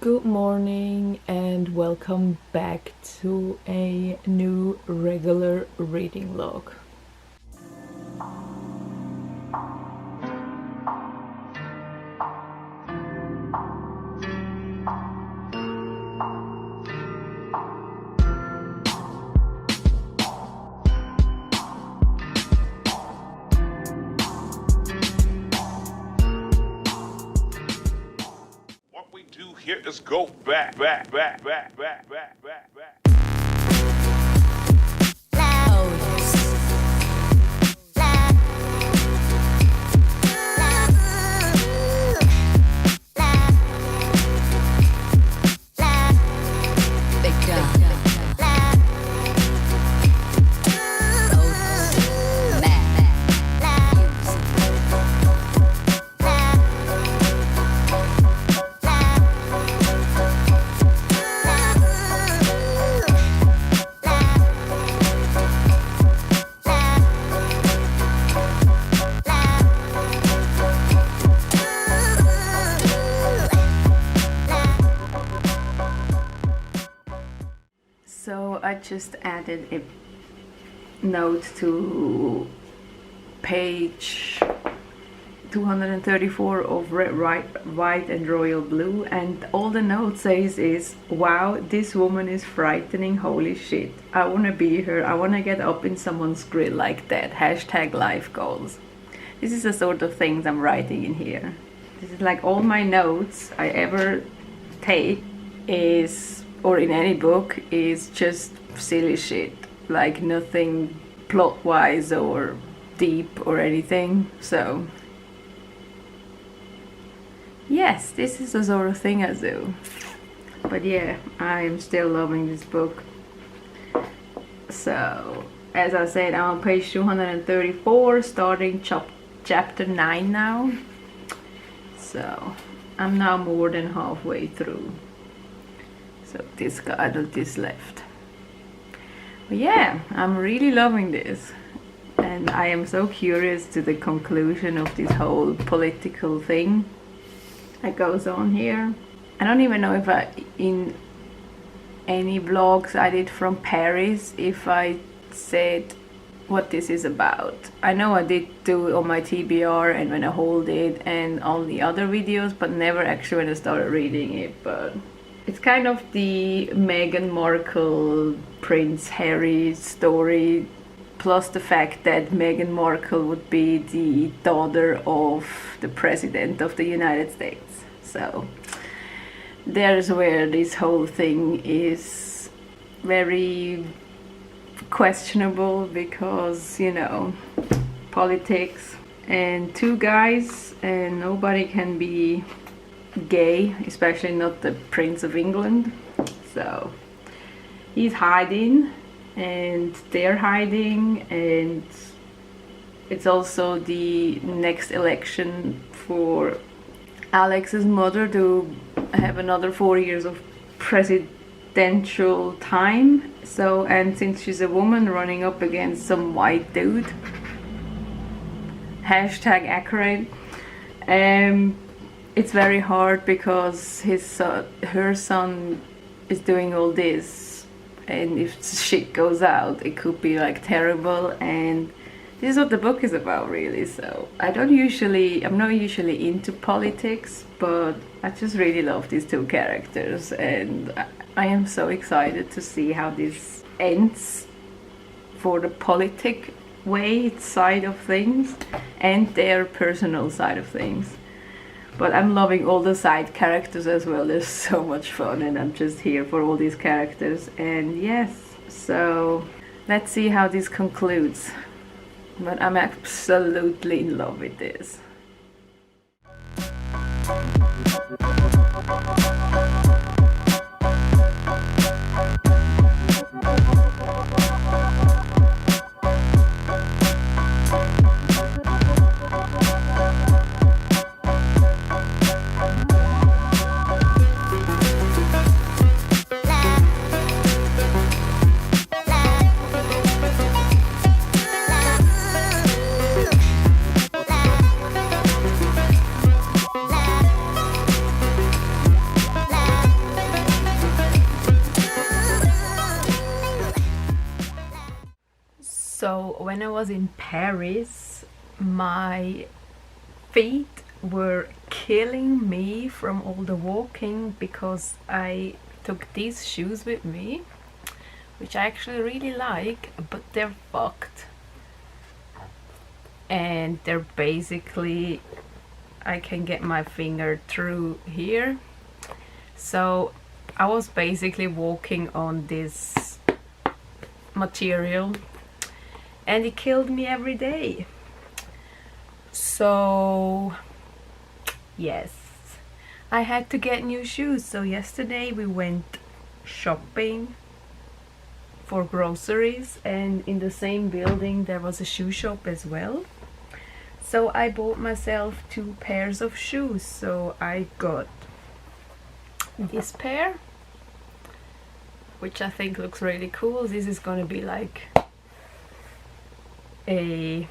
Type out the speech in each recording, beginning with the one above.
Good morning and welcome back to a new regular reading log. What we do here is go back. So I just added a note to page 234 of Red, White and Royal Blue, and all the note says is, wow, this woman is frightening, holy shit. I wanna be her, I wanna get up in someone's grill like that. Hashtag life goals. This is the sort of things I'm writing in here. This is like all my notes I ever take is, or in any book, is just silly shit. Like nothing plot-wise or deep or anything. So yes, this is the sort of thing I do. But yeah, I am still loving this book. So, as I said, I'm on page 234, starting chapter 9 now. So, I'm now more than halfway through. So, this guy this left. But yeah, I'm really loving this. And I am so curious to the conclusion of this whole political thing that goes on here. I don't even know if in any vlogs I did from Paris, if I said what this is about. I know I did do it on my TBR and when I hold it and on the other videos, but never actually when I started reading it. But it's kind of the Meghan Markle, Prince Harry story, plus the fact that Meghan Markle would be the daughter of the President of the United States. So there's where this whole thing is very questionable, because, you know, politics and two guys, and nobody can be gay, especially not the Prince of England. So he's hiding and they're hiding, and it's also the next election for Alex's mother to have another 4 years of presidential time. So, and since she's a woman running up against some white dude, hashtag accurate, it's very hard because her son is doing all this, and if shit goes out, it could be like terrible. And this is what the book is about, really. So I'm not usually into politics, but I just really love these two characters, and I am so excited to see how this ends for the politic way side of things and their personal side of things. But I'm loving all the side characters as well. They're so much fun, and I'm just here for all these characters. And yes, so let's see how this concludes. But I'm absolutely in love with this. So when I was in Paris, my feet were killing me from all the walking because I took these shoes with me, which I actually really like, but they're fucked. And they're basically, I can get my finger through here. So I was basically walking on this material and it killed me every day. So yes, I had to get new shoes. So yesterday we went shopping for groceries, and in the same building there was a shoe shop as well. So I bought myself 2 pairs of shoes. So I got this pair, which I think looks really cool. This is gonna be like a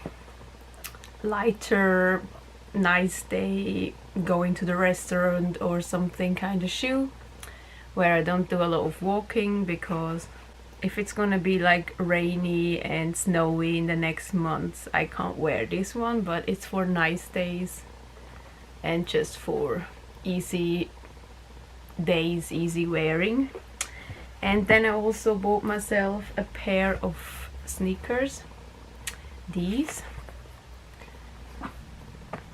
lighter, nice day going to the restaurant or something kind of shoe, where I don't do a lot of walking, because if it's gonna be like rainy and snowy in the next months, I can't wear this one. But it's for nice days and just for easy days, easy wearing. And then I also bought myself a pair of sneakers, these,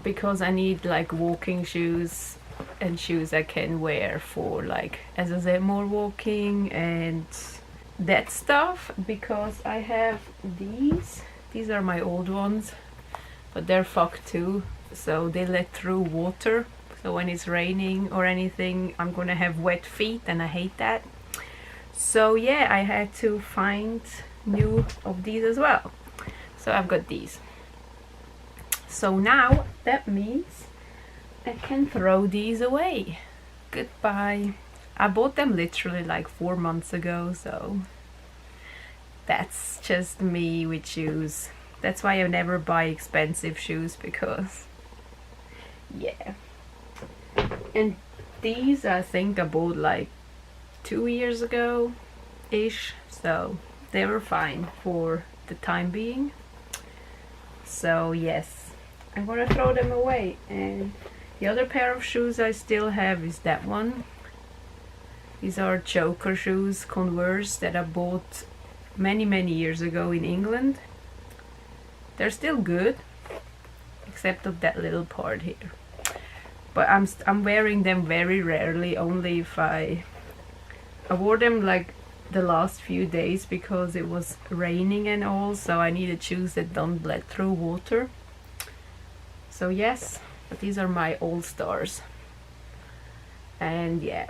because I need like walking shoes and shoes I can wear for, like, as I said, more walking and that stuff. Because I have these are my old ones, but they're fucked too, so they let through water. So when it's raining or anything, I'm gonna have wet feet, and I hate that. So yeah, I had to find new of these as well. So I've got these. So now that means I can throw these away. Goodbye. I bought them literally like 4 months ago, so that's just me with shoes. That's why I never buy expensive shoes, because yeah. And these I think I bought like 2 years ago ish, so they were fine for the time being. So yes, I'm gonna throw them away. And the other pair of shoes I still have is that one. These are choker shoes, Converse, that I bought many years ago in England. They're still good, except of that little part here. But I'm wearing them very rarely, only if I wore them like the last few days because it was raining and all, so I needed shoes that don't let through water. So yes, but these are my all stars. And yeah,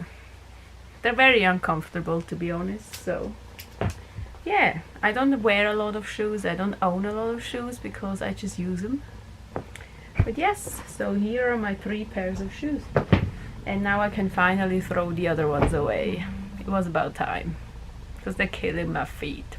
they're very uncomfortable, to be honest. So yeah, I don't wear a lot of shoes, I don't own a lot of shoes because I just use them. But yes, so here are my 3 pairs of shoes. And now I can finally throw the other ones away. It was about time, because they're killing my feet.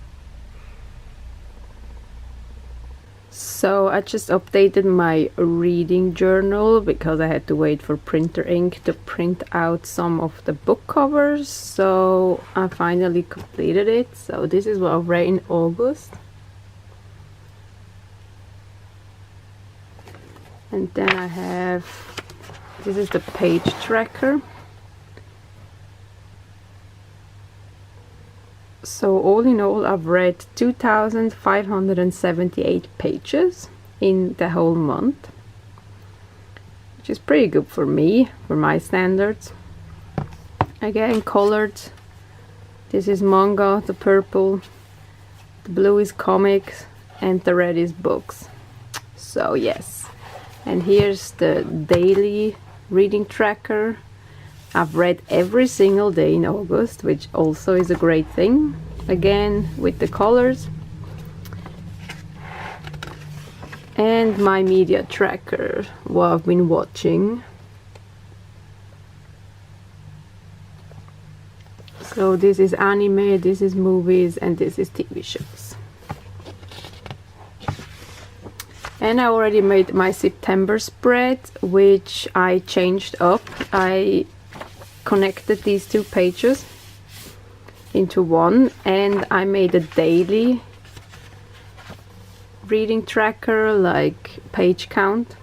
So I just updated my reading journal because I had to wait for printer ink to print out some of the book covers. So I finally completed it. So this is what I read in August. And then I have, this is the page tracker. So all in all, I've read 2,578 pages in the whole month, which is pretty good for me, for my standards. Again, colored. This is manga, the purple, the blue is comics, and the red is books. So yes, and here's the daily reading tracker. I've read every single day in August, which also is a great thing. Again, with the colors. And my media tracker, what I've been watching. So this is anime, this is movies, and this is TV shows. And I already made my September spread, which I changed up. I connected these 2 pages into one, and I made a daily reading tracker, like page count,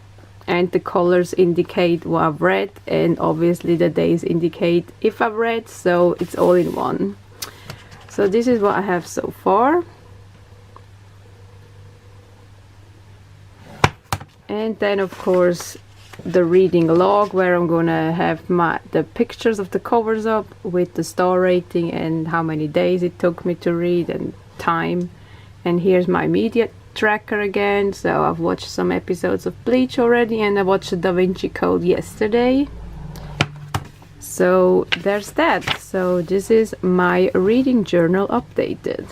and the colors indicate what I've read, and obviously the days indicate if I've read, so it's all in one. So this is what I have so far. And then of course the reading log, where I'm gonna have the pictures of the covers up with the star rating and how many days it took me to read and time. And here's my media tracker again. So I've watched some episodes of Bleach already, and I watched the Da Vinci Code yesterday. So there's that. So this is my reading journal updated.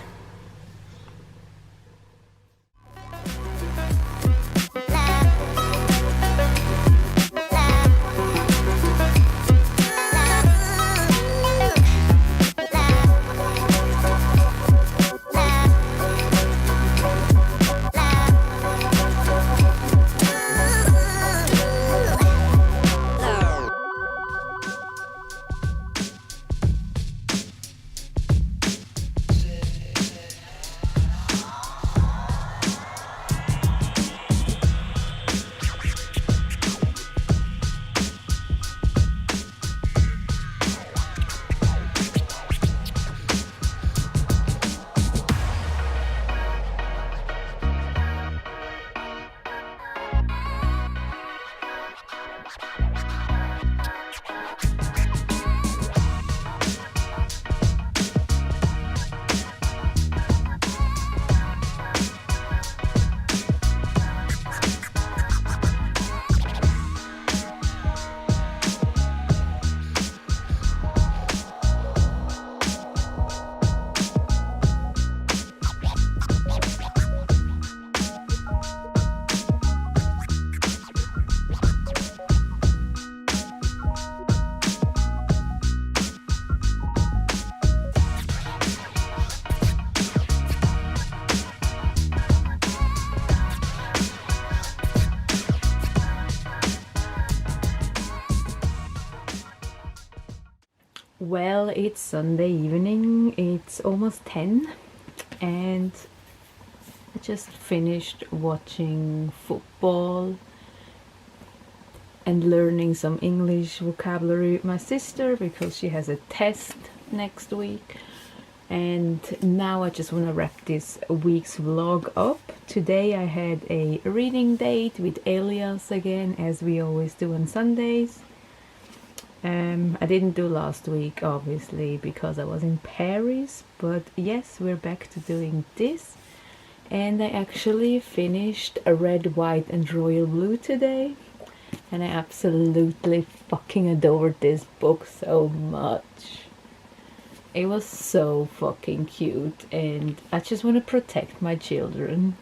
Well, it's Sunday evening, it's almost 10, and I just finished watching football and learning some English vocabulary with my sister because she has a test next week. And now I just want to wrap this week's vlog up. Today I had a reading date with Elias again, as we always do on Sundays. I didn't do last week, obviously, because I was in Paris, but yes, we're back to doing this. And I actually finished a Red, White and Royal Blue today, and I absolutely fucking adored this book so much. It was so fucking cute, and I just want to protect my children.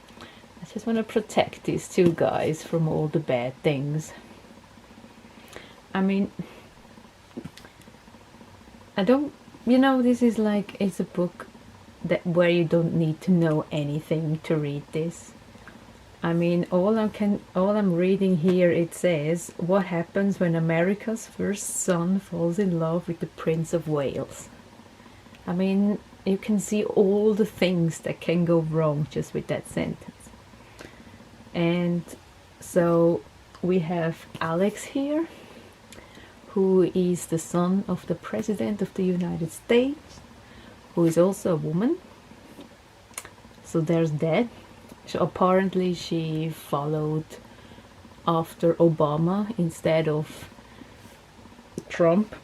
I just want to protect these two guys from all the bad things. I mean, I don't, you know, this is like, it's a book that where you don't need to know anything to read this. I mean, all I'm reading here, it says, what happens when America's first son falls in love with the Prince of Wales? I mean, you can see all the things that can go wrong just with that sentence. And so we have Alex here, who is the son of the President of the United States, who is also a woman. So there's that. So apparently she followed after Obama instead of Trump.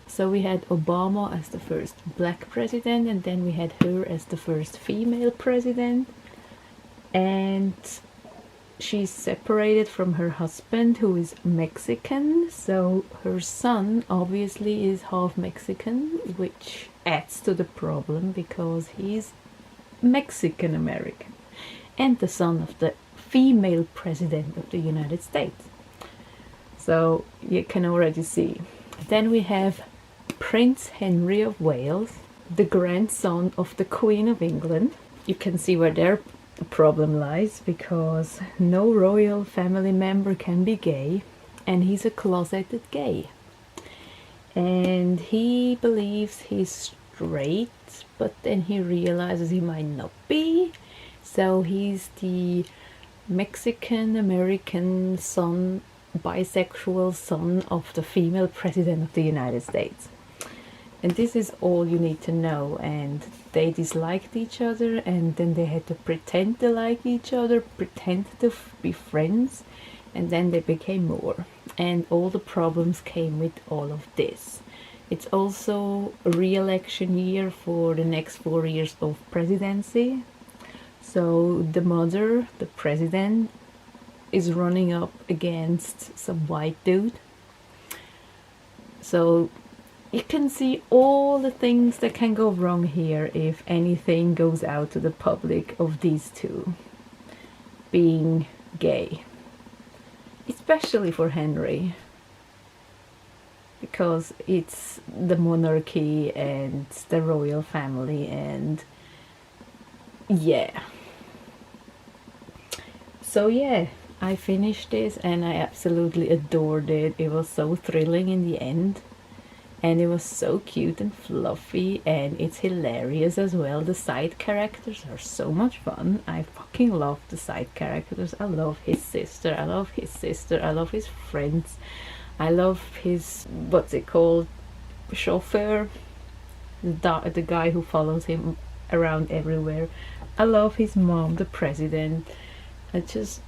So we had Obama as the first black president, and then we had her as the first female president. And she's separated from her husband, who is Mexican, so her son obviously is half Mexican, which adds to the problem because he's Mexican American and the son of the female president of the United States. So you can already see. Then we have Prince Henry of Wales, the grandson of the Queen of England. You can see where their problem lies, because no royal family member can be gay, and he's a closeted gay. And he believes he's straight, but then he realizes he might not be, So he's the Mexican American son, bisexual son of the female president of the United States. And this is all you need to know. And they disliked each other, and then they had to pretend to like each other, pretend to be friends, and then they became more. And all the problems came with all of this. It's also a re-election year for the next 4 years of presidency. So the mother, the president, is running up against some white dude. So you can see all the things that can go wrong here if anything goes out to the public of these two being gay. Especially for Henry, because it's the monarchy and the royal family, and yeah. So yeah, I finished this and I absolutely adored it. It was so thrilling in the end. And it was so cute and fluffy, and it's hilarious as well. The side characters are so much fun. I fucking love the side characters. I love his sister, I love his sister, I love his friends. I love his, what's it called, chauffeur, the guy who follows him around everywhere. I love his mom, the president. There's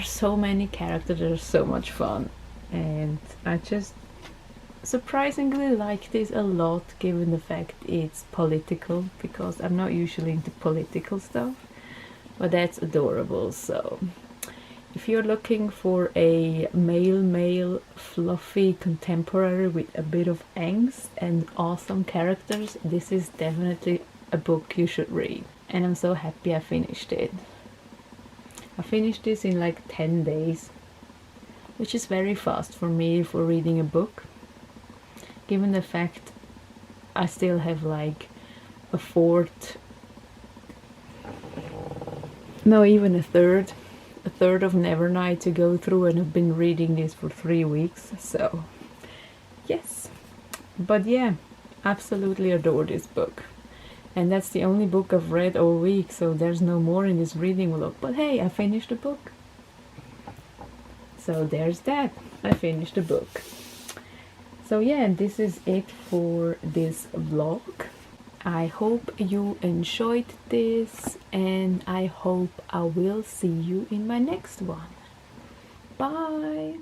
so many characters that are so much fun. And I just surprisingly like this a lot, given the fact it's political, because I'm not usually into political stuff, but that's adorable. So if you're looking for a male fluffy contemporary with a bit of angst and awesome characters, this is definitely a book you should read. And I'm so happy I finished it. I finished this in like 10 days, which is very fast for me for reading a book, given the fact I still have like a fourth, no, even a third of Nevernight to go through, and I've been reading this for 3 weeks. So yes, but yeah, absolutely adore this book. And that's the only book I've read all week, so there's no more in this reading vlog. But hey, I finished the book. So there's that. I finished the book. So yeah, this is it for this vlog. I hope you enjoyed this, and I hope I will see you in my next one. Bye!